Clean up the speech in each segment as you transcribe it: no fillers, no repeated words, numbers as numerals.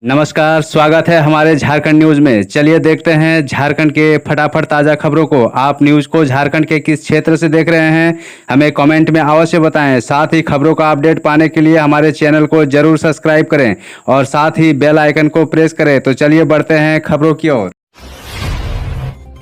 नमस्कार, स्वागत है हमारे झारखंड न्यूज में। चलिए देखते हैं झारखंड के फटाफट ताज़ा खबरों को। आप न्यूज को झारखंड के किस क्षेत्र से देख रहे हैं, हमें कमेंट में अवश्य बताएं। साथ ही खबरों का अपडेट पाने के लिए हमारे चैनल को जरूर सब्सक्राइब करें और साथ ही बेल आइकन को प्रेस करें। तो चलिए बढ़ते हैं खबरों की ओर।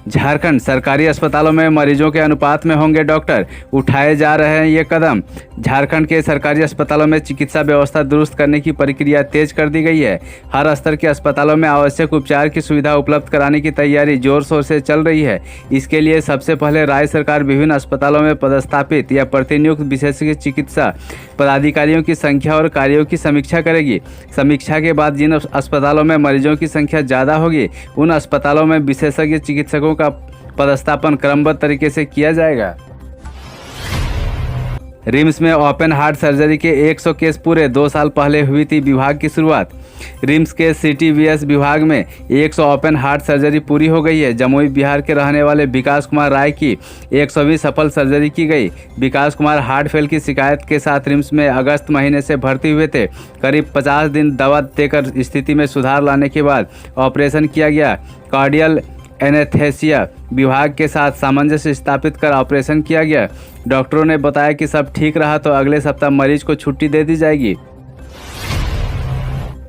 झारखंड सरकारी अस्पतालों में मरीजों के अनुपात में होंगे डॉक्टर, उठाए जा रहे हैं ये कदम। झारखंड के सरकारी अस्पतालों में चिकित्सा व्यवस्था दुरुस्त करने की प्रक्रिया तेज कर दी गई है। हर स्तर के अस्पतालों में आवश्यक उपचार की सुविधा उपलब्ध कराने की तैयारी जोर शोर से चल रही है। इसके लिए सबसे पहले राज्य सरकार विभिन्न अस्पतालों में पदस्थापित या प्रतिनियुक्त विशेषज्ञ चिकित्सा पदाधिकारियों की संख्या और कार्यों की समीक्षा करेगी। समीक्षा के बाद जिन अस्पतालों में मरीजों की संख्या ज़्यादा होगी उन अस्पतालों में विशेषज्ञ चिकित्सकों का पदस्थापन क्रमबद्ध तरीके से किया जाएगा। रिम्स में ओपन हार्ट सर्जरी के 100 केस पूरे 2 साल पहले हुई थी विभाग की शुरुआत। रिम्स के CTVS विभाग में 100 ओपन हार्ट सर्जरी पूरी हो गई है। जमुई बिहार के रहने वाले विकास कुमार राय की 120 सफल सर्जरी की गई। विकास कुमार हार्ट फेल की शिकायत के साथ रिम्स में अगस्त महीने से भर्ती हुए थे। करीब 50 दिन दवा देकर स्थिति में सुधार लाने के बाद ऑपरेशन किया गया। कार्डियल एनेस्थेसिया विभाग के साथ सामंजस्य स्थापित कर ऑपरेशन किया गया। डॉक्टरों ने बताया कि सब ठीक रहा तो अगले सप्ताह मरीज को छुट्टी दे दी जाएगी।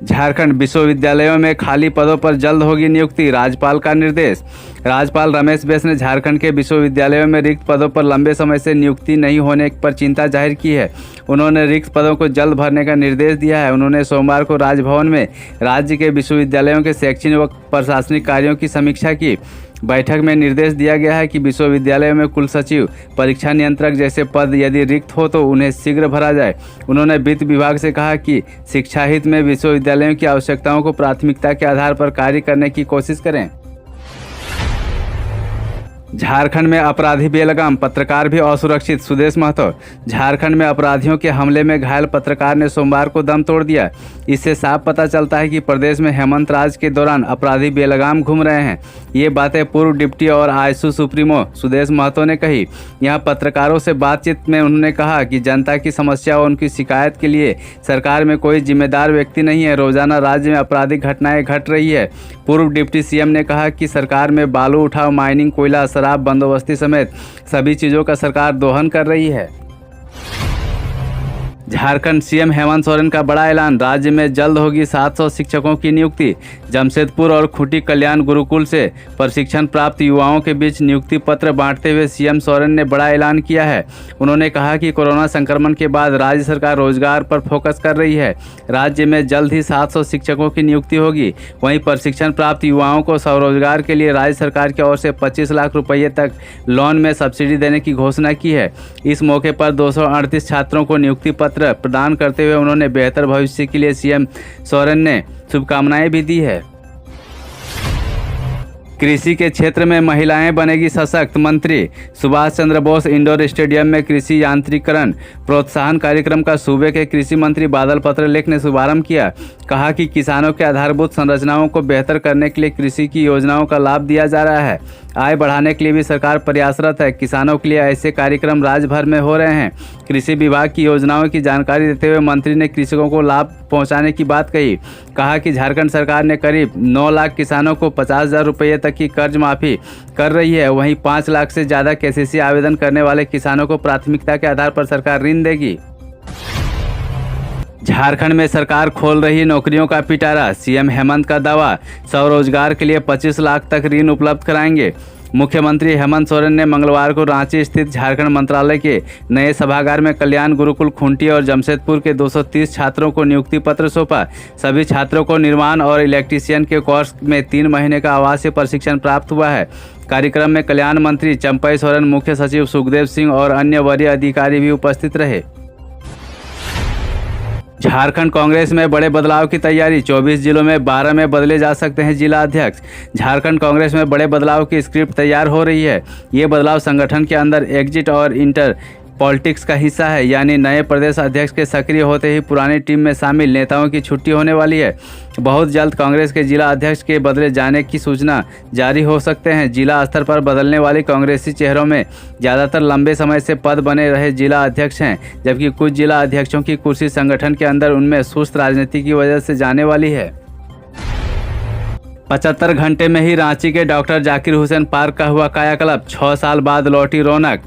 झारखंड विश्वविद्यालयों में खाली पदों पर जल्द होगी नियुक्ति, राज्यपाल का निर्देश। राज्यपाल रमेश बैस ने झारखंड के विश्वविद्यालयों में रिक्त पदों पर लंबे समय से नियुक्ति नहीं होने पर चिंता जाहिर की है। उन्होंने रिक्त पदों को जल्द भरने का निर्देश दिया है। उन्होंने सोमवार को राजभवन में राज्य के विश्वविद्यालयों के शैक्षणिक व प्रशासनिक कार्यों की समीक्षा की। बैठक में निर्देश दिया गया है कि विश्वविद्यालय में कुल सचिव, परीक्षा नियंत्रक जैसे पद यदि रिक्त हो तो उन्हें शीघ्र भरा जाए। उन्होंने वित्त विभाग से कहा कि शिक्षा हित में विश्वविद्यालयों की आवश्यकताओं को प्राथमिकता के आधार पर कार्य करने की कोशिश करें। झारखंड में अपराधी बेलगाम, पत्रकार भी असुरक्षित, सुदेश महतो। झारखंड में अपराधियों के हमले में घायल पत्रकार ने सोमवार को दम तोड़ दिया। इससे साफ पता चलता है कि प्रदेश में हेमंत राज के दौरान अपराधी बेलगाम घूम रहे हैं। ये बातें पूर्व डिप्टी और आईएसयू सुप्रीमो सुदेश महतो ने कही। यहाँ पत्रकारों से बातचीत में उन्होंने कहा कि जनता की समस्या और उनकी शिकायत के लिए सरकार में कोई जिम्मेदार व्यक्ति नहीं है। रोजाना राज्य में आपराधिक घटनाएं घट रही है। पूर्व डिप्टी CM ने कहा कि सरकार में बालू उठाव, माइनिंग, कोयला, शराब बंदोबस्ती समेत सभी चीजों का सरकार दोहन कर रही है। झारखंड CM हेमंत सोरेन का बड़ा ऐलान, राज्य में जल्द होगी 700 शिक्षकों की नियुक्ति। जमशेदपुर और खूंटी कल्याण गुरुकुल से प्रशिक्षण प्राप्त युवाओं के बीच नियुक्ति पत्र बांटते हुए CM सोरेन ने बड़ा ऐलान किया है। उन्होंने कहा कि कोरोना संक्रमण के बाद राज्य सरकार रोजगार पर फोकस कर रही है। राज्य में जल्द ही 700 शिक्षकों की नियुक्ति होगी। वहीं प्रशिक्षण प्राप्त युवाओं को स्वरोजगार के लिए राज्य सरकार की ओर से 25 लाख रुपये तक लोन में सब्सिडी देने की घोषणा की है। इस मौके पर 238 छात्रों को नियुक्ति पत्र प्रदान करते हुए उन्होंने बेहतर भविष्य के लिए CM सोरेन ने शुभकामनाएं भी दी है। कृषि के क्षेत्र में महिलाएं बनेगी सशक्त, मंत्री। सुभाष चंद्र बोस इंडोर स्टेडियम में कृषि यांत्रिकरण प्रोत्साहन कार्यक्रम का सूबे के कृषि मंत्री बादल पत्रलेख ने शुभारंभ किया। कहा कि किसानों के आधारभूत संरचनाओं को बेहतर करने के लिए कृषि की योजनाओं का लाभ दिया जा रहा है। आय बढ़ाने के लिए भी सरकार प्रयासरत है। किसानों के लिए ऐसे कार्यक्रम राज्य भर में हो रहे हैं। कृषि विभाग की योजनाओं की जानकारी देते हुए मंत्री ने कृषकों को लाभ पहुंचाने की बात कही। कहा कि झारखंड सरकार ने करीब 9 लाख किसानों को 50,000 रुपये तक की कर्ज माफी कर रही है। वहीं 5 लाख से ज़्यादा KCC आवेदन करने वाले किसानों को प्राथमिकता के आधार पर सरकार ऋण देगी। झारखंड में सरकार खोल रही नौकरियों का पिटारा, CM हेमंत का दावा, स्वरोजगार के लिए 25 लाख तक ऋण उपलब्ध कराएंगे। मुख्यमंत्री हेमंत सोरेन ने मंगलवार को रांची स्थित झारखंड मंत्रालय के नए सभागार में कल्याण गुरुकुल खूंटी और जमशेदपुर के 230 छात्रों को नियुक्ति पत्र सौंपा। सभी छात्रों को निर्माण और इलेक्ट्रीशियन के कोर्स में 3 महीने का आवासीय प्रशिक्षण प्राप्त हुआ है। कार्यक्रम में कल्याण मंत्री चंपई सोरेन, मुख्य सचिव सुखदेव सिंह और अन्य वरीय अधिकारी भी उपस्थित रहे। झारखंड कांग्रेस में बड़े बदलाव की तैयारी, 24 जिलों में 12 में बदले जा सकते हैं जिला अध्यक्ष। झारखंड कांग्रेस में बड़े बदलाव की स्क्रिप्ट तैयार हो रही है। ये बदलाव संगठन के अंदर एग्जिट और इंटर पॉलिटिक्स का हिस्सा है, यानी नए प्रदेश अध्यक्ष के सक्रिय होते ही पुरानी टीम में शामिल नेताओं की छुट्टी होने वाली है। बहुत जल्द कांग्रेस के जिला अध्यक्ष के बदले जाने की सूचना जारी हो सकते हैं। जिला स्तर पर बदलने वाले कांग्रेसी चेहरों में ज़्यादातर लंबे समय से पद बने रहे जिला अध्यक्ष हैं, जबकि कुछ जिला अध्यक्षों की कुर्सी संगठन के अंदर उनमें सुस्त राजनीति की वजह से जाने वाली है। 75 घंटे में ही रांची के डॉक्टर जाकिर हुसैन पार्क का हुआ कायाकल्प। 6 साल बाद लौटी रौनक।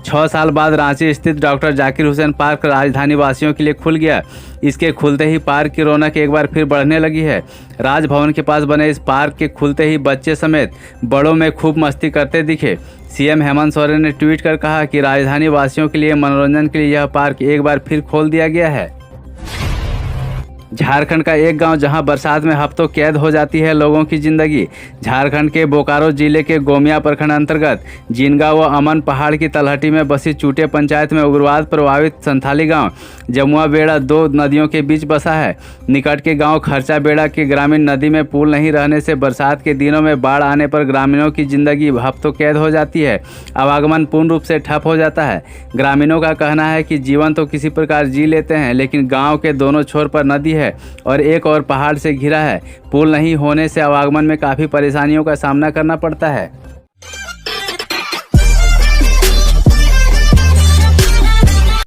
6 साल बाद रांची स्थित डॉक्टर जाकिर हुसैन पार्क राजधानी वासियों के लिए खुल गया। इसके खुलते ही पार्क की रौनक एक बार फिर बढ़ने लगी है। राजभवन के पास बने इस पार्क के खुलते ही बच्चे समेत बड़ों में खूब मस्ती करते दिखे। सीएम हेमंत सोरेन ने ट्वीट कर कहा कि राजधानी वासियों के लिए मनोरंजन के लिए यह पार्क एक बार फिर खोल दिया गया है। झारखंड का एक गांव जहां बरसात में हफ्तों कैद हो जाती है लोगों की जिंदगी। झारखंड के बोकारो जिले के गोमिया प्रखंड अंतर्गत जिनगा व अमन पहाड़ की तलहटी में बसी चूटे पंचायत में उग्रवाद प्रभावित संथाली गांव जमुआ बेड़ा 2 नदियों के बीच बसा है। निकट के गांव खर्चा बेड़ा की ग्रामीण नदी में पुल नहीं रहने से बरसात के दिनों में बाढ़ आने पर ग्रामीणों की जिंदगी हफ्तों कैद हो जाती है। आवागमन पूर्ण रूप से ठप हो जाता है। ग्रामीणों का कहना है कि जीवन तो किसी प्रकार जी लेते हैं, लेकिन गाँव के दोनों छोर पर नदी है और एक और पहाड़ से घिरा है। पुल नहीं होने से आवागमन में काफ़ी परेशानियों का सामना करना पड़ता है।